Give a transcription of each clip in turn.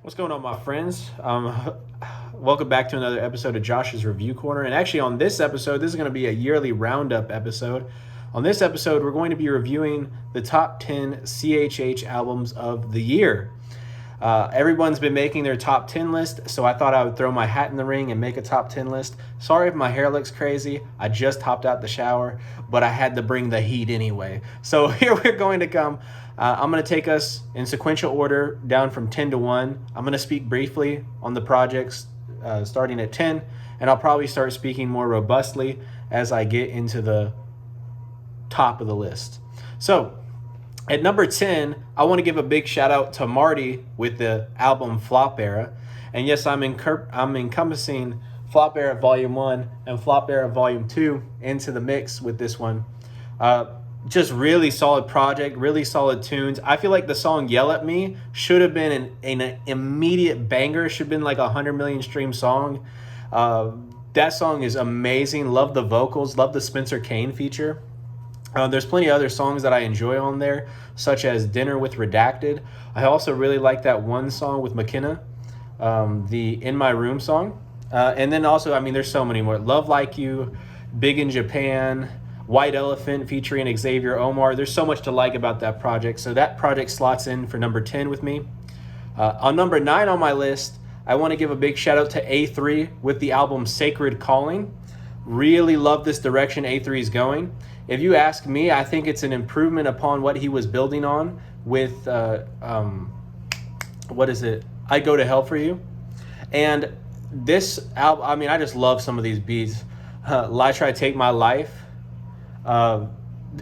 What's going on, my friends? Welcome back to another episode of Josh's Review Corner. And actually, on this episode, this is going to be a yearly roundup episode. On this episode, we're going to be reviewing the top 10 CHH albums of the year. Everyone's been making their top 10 list, so I thought I would throw my hat in the ring and make a top 10 list. Sorry if my hair looks crazy. I just hopped out the shower, but I had to bring the heat anyway. So here we're going to come. I'm going to take us in sequential order down from 10 to 1. I'm going to speak briefly on the projects starting at 10, and I'll probably start speaking more robustly as I get into the top of the list. So at number 10, I want to give a big shout out to Marty with the album Flop Era. And yes, I'm encompassing Flop Era Volume 1 and Flop Era Volume 2 into the mix with this one. Just really solid project, really solid tunes. I feel like the song Yell at Me should have been an immediate banger. Should have been like a 100 million stream song. That song is amazing. Love the vocals. Love the Spencer Kane feature. There's plenty of other songs that I enjoy on there, such as Dinner with Redacted. I also really like that one song with McKenna, the In My Room song. And then also, I mean, there's so many more. Love Like You, Big in Japan, White Elephant featuring Xavier Omar. There's so much to like about that project. So that project slots in for number 10 with me. On number 9 on my list, I want to give a big shout out to A3 with the album Sacred Calling. Really love this direction A3 is going. If you ask me, I think it's an improvement upon what he was building on with, what is it? I Go to Hell for You. And this album, I mean, I just love some of these beats. Lie Try Take My Life.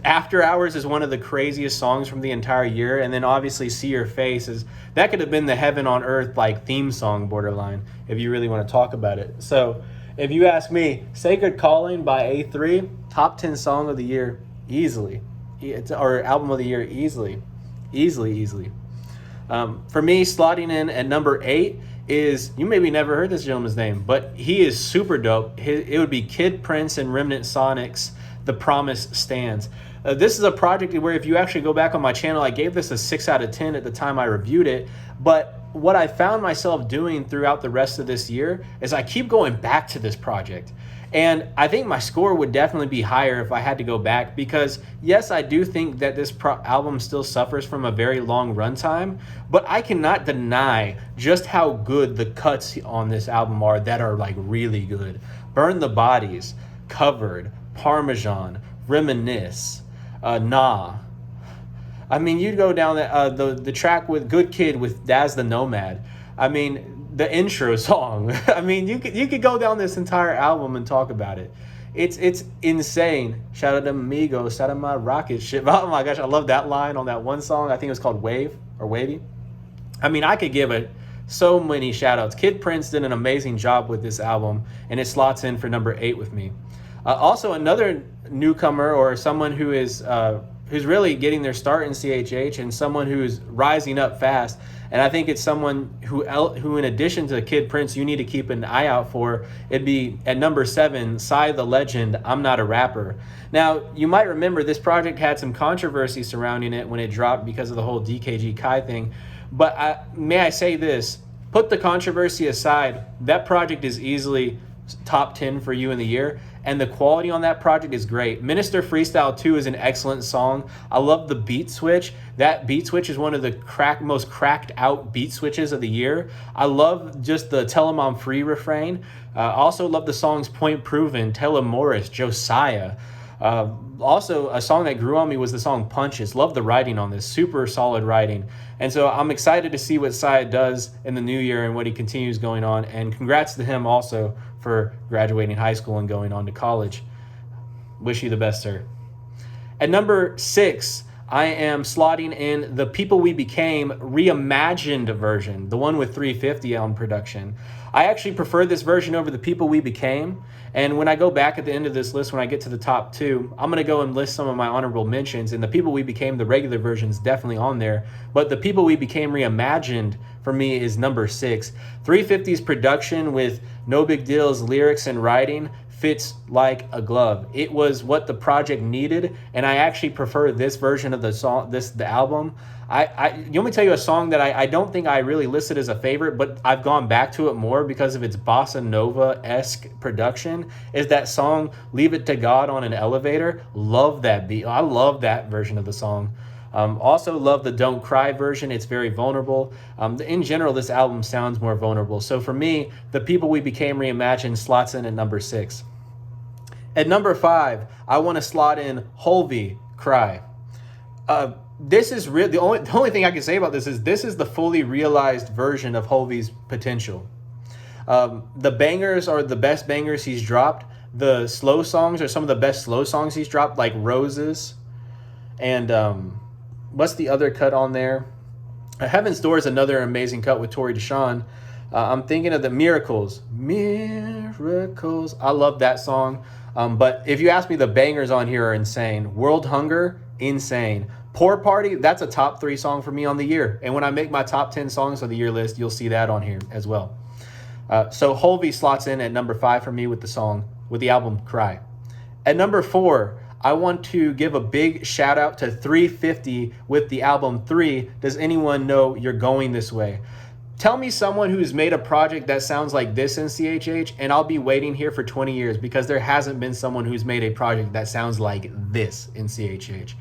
After Hours is one of the craziest songs from the entire year. And then obviously See Your Face is, that could have been the Heaven on Earth like theme song borderline, if you really want to talk about it. So if you ask me, Sacred Calling by A3, top 10 song of the year, easily. Or album of the year, easily. For me, slotting in at number 8 is, you maybe never heard this gentleman's name, but he is super dope. It would be Kid Prince and Remnant Sonic's The Promise Stands. This is a project where if you actually go back on my channel, I gave this a 6 out of 10 at the time I reviewed it, but what I found myself doing throughout the rest of this year is I keep going back to this project. And I think my score would definitely be higher if I had to go back because, yes, I do think that this album still suffers from a very long runtime, but I cannot deny just how good the cuts on this album are that are like really good. Burn the Bodies, Covered, Parmesan, Reminisce, Nah. I mean, you'd go down the track with Good Kid with Daz the Nomad. I mean, the intro song. I mean, you could go down this entire album and talk about it. It's insane. Shout out to Amigos, shout out my rocket ship. Oh my gosh, I love that line on that one song. I think it was called Wave or Wavy. I mean, I could give it so many shout outs. Kid Prince did an amazing job with this album, and it slots in for number 8 with me. Also, another newcomer or someone who is who's really getting their start in CHH and someone who's rising up fast. And I think it's someone who in addition to Kid Prince, you need to keep an eye out for. It'd be at number 7, SiahThyLegend, I'm Not a Rapper. Now, you might remember this project had some controversy surrounding it when it dropped because of the whole DKG Kai thing. But may I say this, put the controversy aside, that project is easily top 10 for you in the year. And the quality on that project is great. Minister Freestyle 2 is an excellent song. I love the beat switch. That beat switch is one of the most cracked out beat switches of the year. I love just the Tell 'em I'm Free refrain. Also love the songs Point Proven, Taylor Morris, Josiah. Also, a song that grew on me was the song Punches. Love the writing on this. Super solid writing. And so I'm excited to see what Siah does in the new year and what he continues going on. And congrats to him also for graduating high school and going on to college. Wish you the best, sir. At number 6, I am slotting in the People We Became Reimagined version, the one with 350 on production. I actually prefer this version over the People We Became. And when I go back at the end of this list, when I get to the top 2, I'm going to go and list some of my honorable mentions. And the People We Became, the regular version, is definitely on there. But the People We Became Reimagined, for me, is number 6. 350's production with Nobigdyl's lyrics and writing fits like a glove. It was what the project needed, and I actually prefer this version of the song, the album. You want me to tell you a song that I don't think I really listed as a favorite, but I've gone back to it more because of its bossa nova-esque production, is that song Leave It to God on an Elevator. Love that beat. I love that version of the song. Also love the Don't Cry version. It's very vulnerable. In general, this album sounds more vulnerable. So for me, The People We Became Reimagined slots in at number 6. At number 5, I want to slot in Hulvey, Cry. This is real. The only thing I can say about this is the fully realized version of Hulvey's potential. The bangers are the best bangers he's dropped. The slow songs are some of the best slow songs he's dropped, like Roses. And what's the other cut on there? Heaven's Door is another amazing cut with Torrey to Shaun. I'm thinking of the Miracles. Miracles. I love that song. But if you ask me, the bangers on here are insane. World Hunger, insane. Poor Party, that's a top 3 song for me on the year. And when I make my top 10 songs of the year list, you'll see that on here as well. So Hulvey slots in at number 5 for me with the album Cry. At number 4, I want to give a big shout out to 350 with the album 3. Does anyone know You're Going This Way? Tell me someone who's made a project that sounds like this in CHH, and I'll be waiting here for 20 years because there hasn't been someone who's made a project that sounds like this in CHH.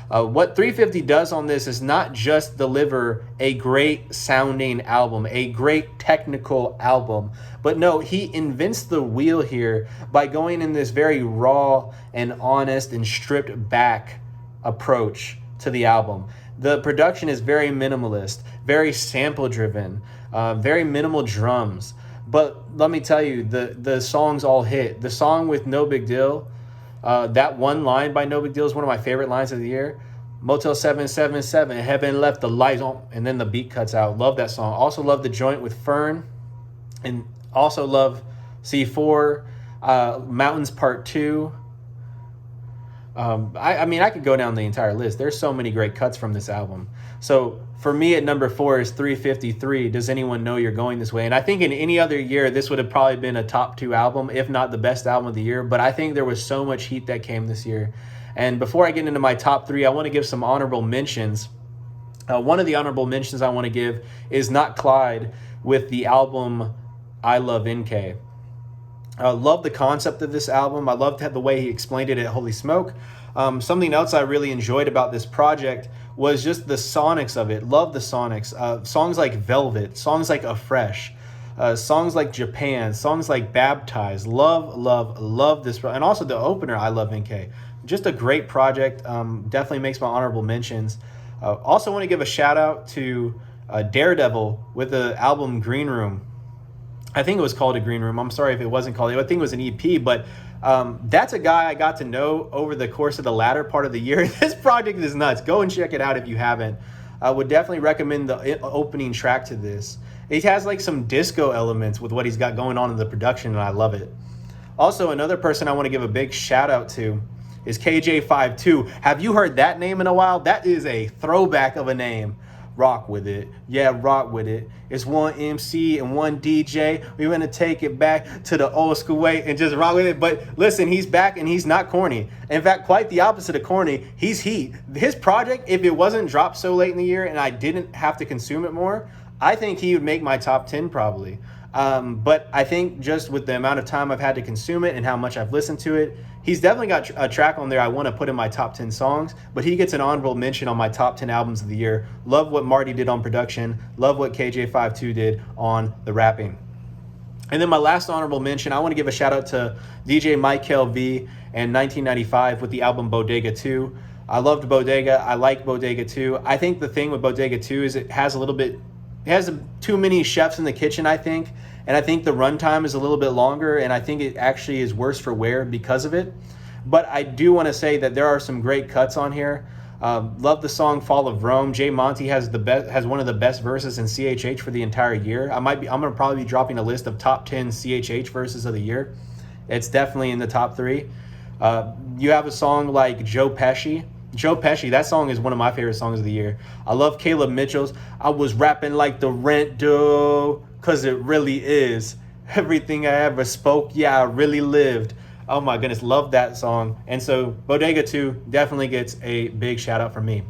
What 350 does on this is not just deliver a great sounding album, a great technical album, but no, he invents the wheel here by going in this very raw and honest and stripped back approach to the album. The production is very minimalist, very sample driven, very minimal drums. But let me tell you, the songs all hit. The song with Nobigdyl, that one line by Nobigdyl is one of my favorite lines of the year. Motel 777, heaven left the lights on, and then the beat cuts out. Love that song. Also love the joint with Fern, and also love C4, Mountains Part 2. I mean, I could go down the entire list. There's so many great cuts from this album. So for me at number 4 is 353. Does anyone know You're Going This Way? And I think in any other year, this would have probably been a top 2 album, if not the best album of the year. But I think there was so much heat that came this year. And before I get into my top 3, I want to give some honorable mentions. One of the honorable mentions I want to give is Not Clyde with the album I Love NK. I love the concept of this album. I loved the way he explained it at Holy Smoke. Something else I really enjoyed about this project was just the sonics of it. Love the sonics. Songs like Velvet, songs like Afresh, songs like Japan, songs like Baptized. Love this. And also the opener, I Love NK. Just a great project. Definitely makes my honorable mentions. Also want to give a shout out to Daredevil with the album Green Room. I think it was called a Green Room. I'm sorry if it wasn't called. I think it was an EP, but that's a guy I got to know over the course of the latter part of the year. This project is nuts. Go and check it out if you haven't. I would definitely recommend the opening track to this. It has like some disco elements with what he's got going on in the production, and I love it. Also, another person I want to give a big shout out to is KJ52. Have you heard that name in a while? That is a throwback of a name. Rock with it. Yeah, rock with it. It's one MC and one DJ. We're going to take it back to the old school way and just rock with it. But listen, he's back and he's not corny. In fact, quite the opposite of corny. He's heat. His project, if it wasn't dropped so late in the year and I didn't have to consume it more, I think he would make my top 10 probably. But I think just with the amount of time I've had to consume it and how much I've listened to it, he's definitely got a track on there I want to put in my top 10 songs, but he gets an honorable mention on my top 10 albums of the year. Love what Marty did on production. Love what KJ52 did on the rapping. And then my last honorable mention, I want to give a shout out to DJ Michael V and 1995 with the album Bodega 2. I loved Bodega. I like Bodega 2. I think the thing with Bodega 2 is it has too many chefs in the kitchen, I think. And I think the runtime is a little bit longer, and I think it actually is worse for wear because of it. But I do want to say that there are some great cuts on here. Love the song Fall of Rome. Jay Monty has one of the best verses in CHH for the entire year. I'm gonna probably be dropping a list of top 10 CHH verses of the year. It's definitely in the top 3. You have a song like Joe Pesci. Joe Pesci, that song is one of my favorite songs of the year. I love Caleb Mitchell's I was rapping like the rent due, cause it really is everything I ever spoke. Yeah, I really lived. Oh my goodness, love that song. And so Bodega 2 definitely gets a big shout out from me.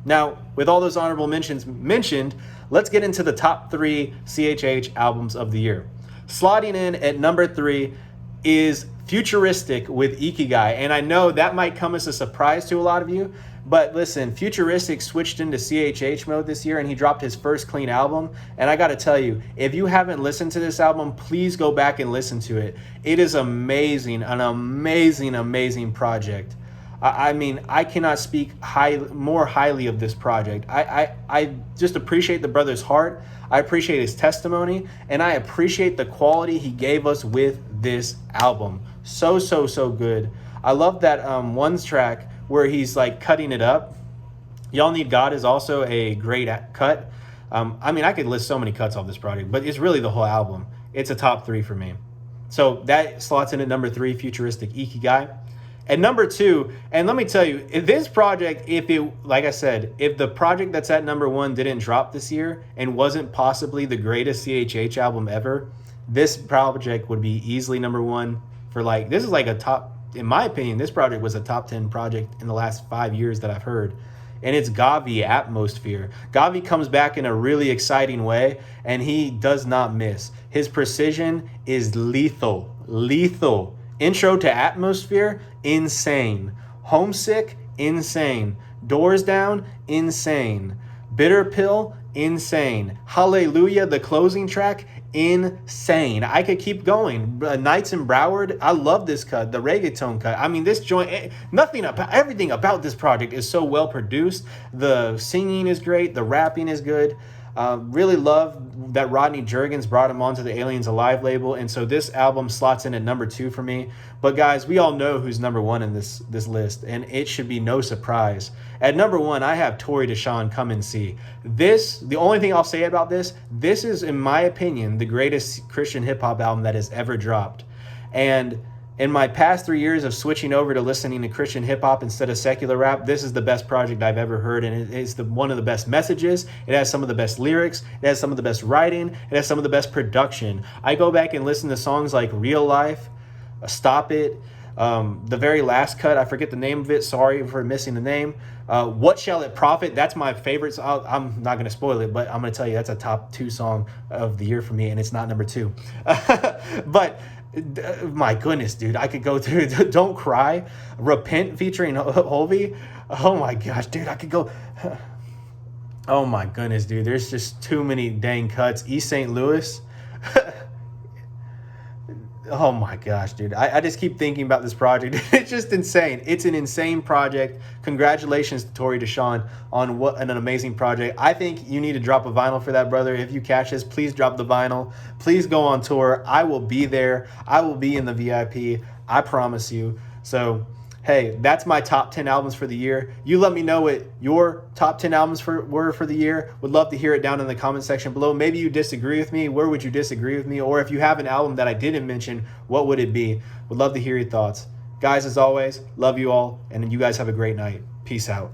Now, with all those honorable mentions mentioned, let's get into the top 3 CHH albums of the year. Slotting in at number 3 is Futuristic with Ikigai. And I know that might come as a surprise to a lot of you, but listen, Futuristic switched into CHH mode this year and he dropped his first clean album. And I got to tell you, if you haven't listened to this album, please go back and listen to it. It is amazing, an amazing, amazing project. I mean, I cannot speak more highly of this project. I just appreciate the brother's heart. I appreciate his testimony, and I appreciate the quality he gave us with this album. So good. I love that one track where he's like cutting it up. Y'all Need God is also a great cut. I mean, I could list so many cuts off this project, but it's really the whole album. It's a top 3 for me. So that slots in at number 3, Futuristic Ikigai. At number 2, and let me tell you, if this project, like I said, if the project that's at number 1 didn't drop this year and wasn't possibly the greatest CHH album ever, this project would be easily number 1 for this is like a top, in my opinion, this project was a top 10 project in the last 5 years that I've heard. And it's Gawvi, ATMOSTFEAR. Gawvi comes back in a really exciting way, and he does not miss. His precision is lethal. Intro to ATMOSTFEAR, insane. Homesick, insane. Doors Down, insane. Bitter Pill, insane. Hallelujah, the closing track, insane. I could keep going. Nights in Broward, I love this cut, the reggaeton cut. I mean, this joint, everything about this project is so well produced. The singing is great, the rapping is good. Really love that Rodney Jergens brought him onto the Aliens Alive label, and so this album slots in at number 2 for me. But guys, we all know who's number 1 in this list, and it should be no surprise. At number 1, I have Torrey to Shaun, Come and See. The only thing I'll say about this is, in my opinion, the greatest Christian hip-hop album that has ever dropped. And in my past 3 years of switching over to listening to Christian hip-hop instead of secular rap, this is the best project I've ever heard, and it is one of the best messages. It has some of the best lyrics. It has some of the best writing. It has some of the best production. I go back and listen to songs like Real Life, Stop It, the very last cut, I forget the name of it. Sorry for missing the name. What Shall It Profit? That's my favorite. I'm not going to spoil it, but I'm going to tell you that's a top 2 song of the year for me, and it's not number 2. But my goodness, dude, I could go through Don't Cry, Repent featuring Hulvey. Oh my gosh, dude, I could go. Oh my goodness, dude, there's just too many dang cuts. East St. Louis. Oh my gosh, dude. I just keep thinking about this project. It's just insane. It's an insane project. Congratulations to Torrey to Shaun on what an amazing project. I think you need to drop a vinyl for that, brother. If you catch this, please drop the vinyl. Please go on tour. I will be there. I will be in the VIP. I promise you. So, hey, that's my top 10 albums for the year. You let me know what your top 10 albums were for the year. Would love to hear it down in the comment section below. Maybe you disagree with me. Where would you disagree with me? Or if you have an album that I didn't mention, what would it be? Would love to hear your thoughts. Guys, as always, love you all, and you guys have a great night. Peace out.